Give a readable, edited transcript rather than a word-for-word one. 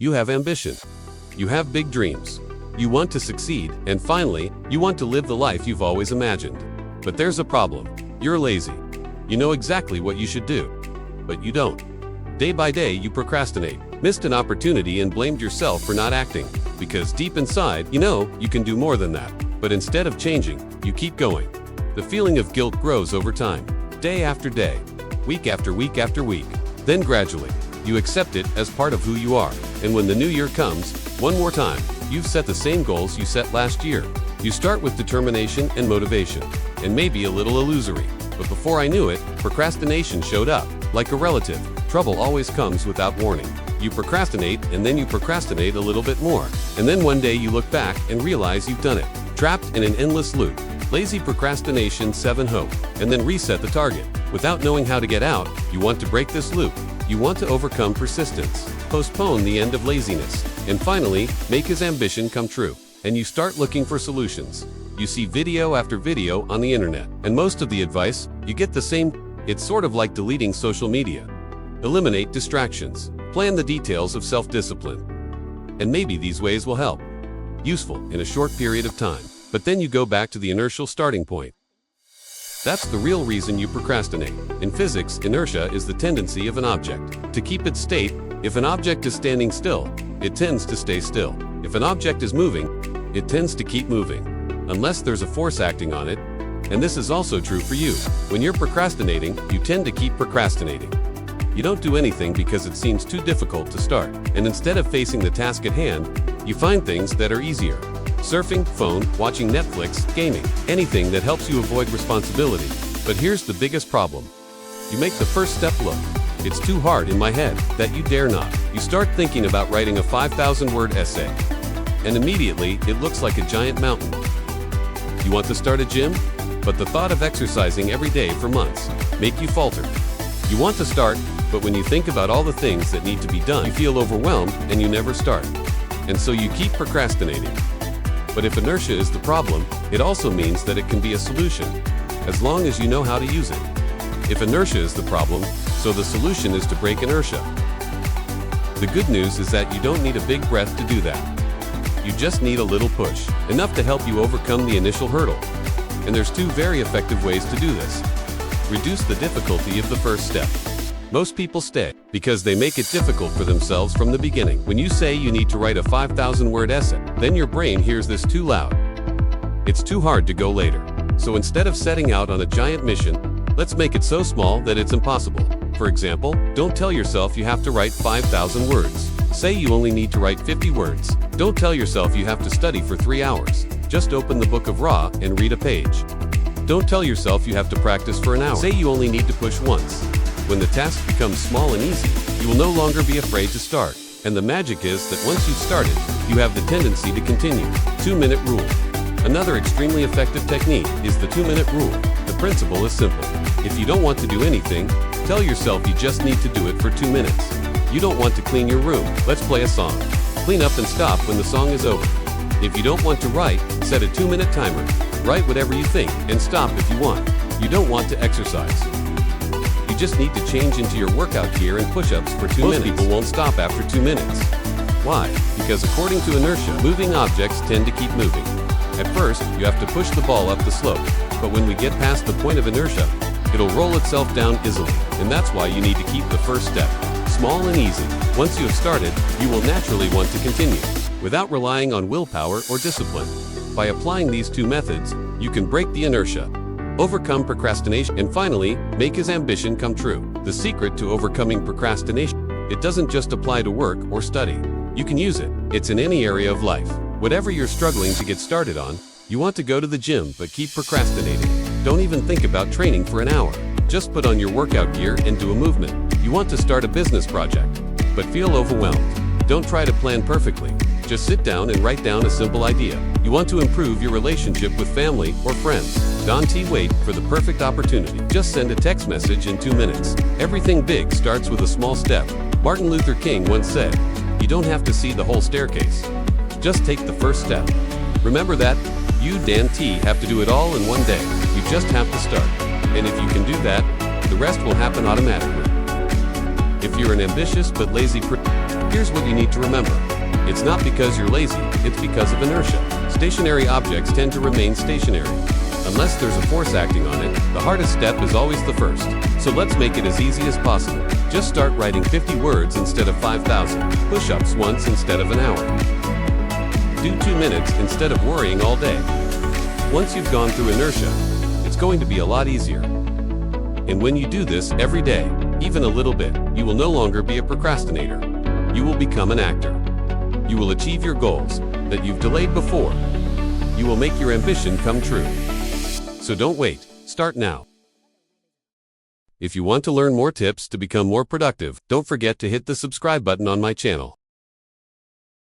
You have ambition. You have big dreams. You want to succeed, and finally, you want to live the life you've always imagined. But there's a problem. You're lazy. You know exactly what you should do, but you don't. Day by day, you procrastinate, missed an opportunity and blamed yourself for not acting, because deep inside, you know you can do more than that. But instead of changing, you keep going. The feeling of guilt grows over time, day after day, week after week after week. Then gradually, you accept it as part of who you are. And when the new year comes, one more time, you've set the same goals you set last year. You start with determination and motivation, and maybe a little illusory. But before I knew it, procrastination showed up, like a relative. Trouble always comes without warning. You procrastinate, and then you procrastinate a little bit more. And then one day you look back and realize you've done it. Trapped in an endless loop. Lazy procrastination 7 hope, and then reset the target. Without knowing how to get out, you want to break this loop. You want to overcome persistence, postpone the end of laziness, and finally, make his ambition come true. And you start looking for solutions. You see video after video on the internet, and most of the advice, you get the same. It's sort of like deleting social media. Eliminate distractions. Plan the details of self-discipline. And maybe these ways will help. Useful in a short period of time, but then you go back to the inertial starting point. That's the real reason you procrastinate. In physics, inertia is the tendency of an object to keep its state. If an object is standing still, it tends to stay still. If an object is moving, it tends to keep moving, unless there's a force acting on it. And this is also true for you. When you're procrastinating, you tend to keep procrastinating. You don't do anything because it seems too difficult to start. And instead of facing the task at hand, you find things that are easier. Surfing, phone, watching Netflix, gaming, anything that helps you avoid responsibility. But here's the biggest problem. You make the first step look. It's too hard in my head that you dare not. You start thinking about writing a 5,000-word essay. And immediately, it looks like a giant mountain. You want to start a gym? But the thought of exercising every day for months make you falter. You want to start, but when you think about all the things that need to be done, you feel overwhelmed and you never start. And so you keep procrastinating. But if inertia is the problem, it also means that it can be a solution, as long as you know how to use it. If inertia is the problem, so the solution is to break inertia. The good news is that you don't need a big breath to do that. You just need a little push, enough to help you overcome the initial hurdle. And there's 2 very effective ways to do this. Reduce the difficulty of the first step. Most people stay because they make it difficult for themselves from the beginning. When you say you need to write a 5,000-word essay, then your brain hears this too loud. It's too hard to go later. So instead of setting out on a giant mission, let's make it so small that it's impossible. For example, don't tell yourself you have to write 5,000 words. Say you only need to write 50 words. Don't tell yourself you have to study for 3 hours. Just open the book of Ra and read a page. Don't tell yourself you have to practice for an hour. Say you only need to push once. When the task becomes small and easy, you will no longer be afraid to start. And the magic is that once you've started, you have the tendency to continue. 2-minute rule. Another extremely effective technique is the 2-minute rule. The principle is simple. If you don't want to do anything, tell yourself you just need to do it for 2 minutes. You don't want to clean your room, let's play a song. Clean up and stop when the song is over. If you don't want to write, set a 2-minute timer. Write whatever you think, and stop if you want. You don't want to exercise. You just need to change into your workout gear and push-ups for 2 minutes. Most people won't stop after 2 minutes. Why? Because according to inertia, moving objects tend to keep moving. At first, you have to push the ball up the slope. But when we get past the point of inertia, it'll roll itself down easily. And that's why you need to keep the first step small and easy. Once you have started, you will naturally want to continue, without relying on willpower or discipline. By applying these 2 methods, you can break the inertia, overcome procrastination, and finally, make his ambition come true. The secret to overcoming procrastination, it doesn't just apply to work or study. You can use it. It's in any area of life. Whatever you're struggling to get started on, you want to go to the gym but keep procrastinating. Don't even think about training for an hour. Just put on your workout gear and do a movement. You want to start a business project, but feel overwhelmed. Don't try to plan perfectly. Just sit down and write down a simple idea. You want to improve your relationship with family or friends. Don't wait for the perfect opportunity. Just send a text message in 2 minutes. Everything big starts with a small step. Martin Luther King once said, "You don't have to see the whole staircase. Just take the first step." Remember that? You have to do it all in one day. You just have to start. And if you can do that, the rest will happen automatically. If you're an ambitious but lazy Here's what you need to remember. It's not because you're lazy, it's because of inertia. Stationary objects tend to remain stationary. Unless there's a force acting on it, the hardest step is always the first. So let's make it as easy as possible. Just start writing 50 words instead of 5,000. Push-ups once instead of an hour. Do 2 minutes instead of worrying all day. Once you've gone through inertia, it's going to be a lot easier. And when you do this every day, even a little bit, you will no longer be a procrastinator. You will become an actor. You will achieve your goals that you've delayed before. You will make your ambition come true. So don't wait, start now. If you want to learn more tips to become more productive, don't forget to hit the subscribe button on my channel.